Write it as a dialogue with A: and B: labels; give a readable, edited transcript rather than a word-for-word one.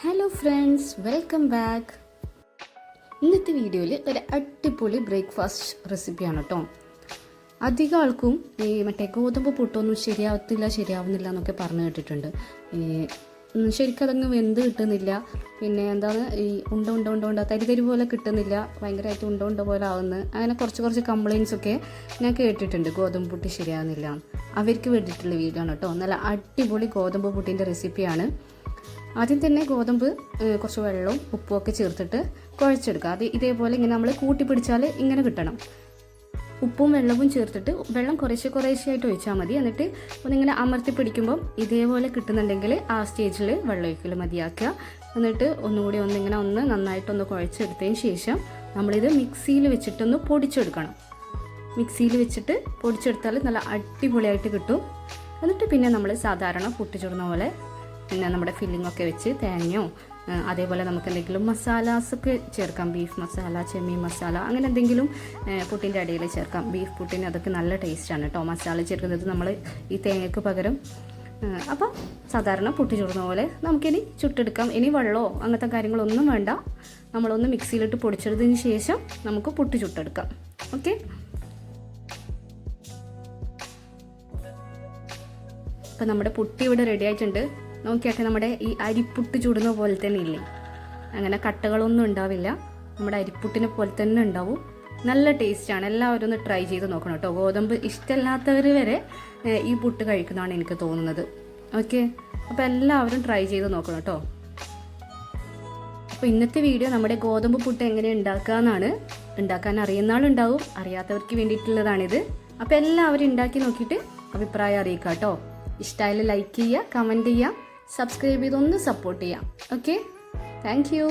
A: Hello friends, welcome back. ഇന്നത്തെ വീഡിയോയിൽ ഒരു അടിപൊളി ബ്രേക്ക്ഫാസ്റ്റ് റെസിപ്പിയാണ് കേട്ടോ. അധികം ആൾക്കും ഈ മറ്റേ ഗോതമ്പ് പുട്ടൊന്നും ശരിയാവുന്നില്ല എന്നൊക്കെ പറഞ്ഞു കേട്ടിട്ടുണ്ട്. ശരിക്കും അതങ്ങ് വെന്ത് കിട്ടുന്നില്ല. പിന്നെ എന്താണ് ഈ ഉണ്ട തരി പോലെ കിട്ടുന്നില്ല, ഭയങ്കരമായിട്ട് ഉണ്ട പോലെ ആവുന്നു. അങ്ങനെ കുറച്ച് കംപ്ലയിൻസ് ഒക്കെ ഞാൻ കേട്ടിട്ടുണ്ട്, ഗോതമ്പ് പുട്ട് ശരിയാവുന്നില്ല. അവർക്ക് വേണ്ടിയിട്ടുള്ള വീഡിയോ ആണ് കേട്ടോ. നല്ല അടിപൊളി ഗോതമ്പ് പുട്ടിൻ്റെ റെസിപ്പിയാണ്. ആദ്യം തന്നെ ഗോതമ്പ് കുറച്ച് വെള്ളവും ഉപ്പും ഒക്കെ ചേർത്തിട്ട് കുഴച്ചെടുക്കുക. അത് ഇതേപോലെ ഇങ്ങനെ നമ്മൾ കൂട്ടിപ്പിടിച്ചാൽ ഇങ്ങനെ കിട്ടണം. ഉപ്പും വെള്ളവും ചേർത്തിട്ട് വെള്ളം കുറേശ്ശെയായിട്ട് ഒഴിച്ചാൽ മതി. എന്നിട്ട് ഒന്നിങ്ങനെ അമർത്തി പിടിക്കുമ്പം ഇതേപോലെ കിട്ടുന്നുണ്ടെങ്കിൽ ആ സ്റ്റേജിൽ വെള്ളം ഒഴിക്കൽ മതിയാക്കുക. എന്നിട്ട് ഒന്നുകൂടി ഒന്ന് നന്നായിട്ടൊന്ന് കുഴച്ചെടുത്തതിന് ശേഷം നമ്മളിത് മിക്സിയിൽ വെച്ചിട്ടൊന്ന് പൊടിച്ചെടുക്കണം. മിക്സിയിൽ വെച്ചിട്ട് പൊടിച്ചെടുത്താൽ നല്ല അടിപൊളിയായിട്ട് കിട്ടും. എന്നിട്ട് പിന്നെ നമ്മൾ സാധാരണ പുട്ട് ചുടുന്ന പോലെ പിന്നെ നമ്മുടെ ഫില്ലിംഗ് ഒക്കെ വെച്ച് തേങ്ങയോ അതേപോലെ നമുക്ക് എന്തെങ്കിലും മസാലാസൊക്കെ ചേർക്കാം. ബീഫ് മസാല, ചെമ്മീൻ മസാല, അങ്ങനെ എന്തെങ്കിലും പുട്ടിൻ്റെ ഇടയിൽ ചേർക്കാം. ബീഫ് പുട്ടിന് അതൊക്കെ നല്ല ടേസ്റ്റാണ് കേട്ടോ, മസാല ചേർക്കുന്നത് നമ്മൾ ഈ തേങ്ങയ്ക്ക് പകരം. അപ്പം സാധാരണ പുട്ട് ചുടുന്ന പോലെ നമുക്കിനി ചുട്ടെടുക്കാം. ഇനി വെള്ളമോ അങ്ങനത്തെ കാര്യങ്ങളൊന്നും വേണ്ട. നമ്മളൊന്ന് മിക്സിയിലിട്ട് പൊടിച്ചെടുത്തതിന് ശേഷം നമുക്ക് പുട്ട് ചുട്ടെടുക്കാം. ഓക്കെ, ഇപ്പം നമ്മുടെ പുട്ട് ഇവിടെ റെഡി ആയിട്ടുണ്ട്. നോക്കിയാട്ടെ, നമ്മുടെ ഈ അരിപ്പുട്ട് ചുടുന്ന പോലെ തന്നെ ഇല്ലേ, അങ്ങനെ കട്ടകളൊന്നും ഉണ്ടാവില്ല. നമ്മുടെ അരിപ്പുട്ടിനെ പോലെ തന്നെ ഉണ്ടാവും. നല്ല ടേസ്റ്റാണ്. എല്ലാവരും ഒന്ന് ട്രൈ ചെയ്ത് നോക്കണം കേട്ടോ. ഗോതമ്പ് ഇഷ്ടമില്ലാത്തവർ വരെ ഈ പുട്ട് കഴിക്കുന്നതാണ് എനിക്ക് തോന്നുന്നത്. ഓക്കെ, അപ്പോൾ എല്ലാവരും ട്രൈ ചെയ്ത് നോക്കണം കേട്ടോ. അപ്പോൾ ഇന്നത്തെ വീഡിയോ നമ്മുടെ ഗോതമ്പ് പുട്ട് എങ്ങനെ ഉണ്ടാക്കുക എന്നാണ്. ഉണ്ടാക്കാൻ അറിയുന്ന ആളുണ്ടാവും, അറിയാത്തവർക്ക് വേണ്ടിയിട്ടുള്ളതാണിത്. അപ്പോൾ എല്ലാവരും ഉണ്ടാക്കി നോക്കിയിട്ട് അഭിപ്രായം അറിയിക്കുക കേട്ടോ. ഇഷ്ടമായാലും ലൈക്ക് ചെയ്യുക, കമൻറ്റ് ചെയ്യുക, സബ്സ്ക്രൈബ് ചെയ്തൊന്ന് സപ്പോർട്ട് ചെയ്യാം. Okay, thank you.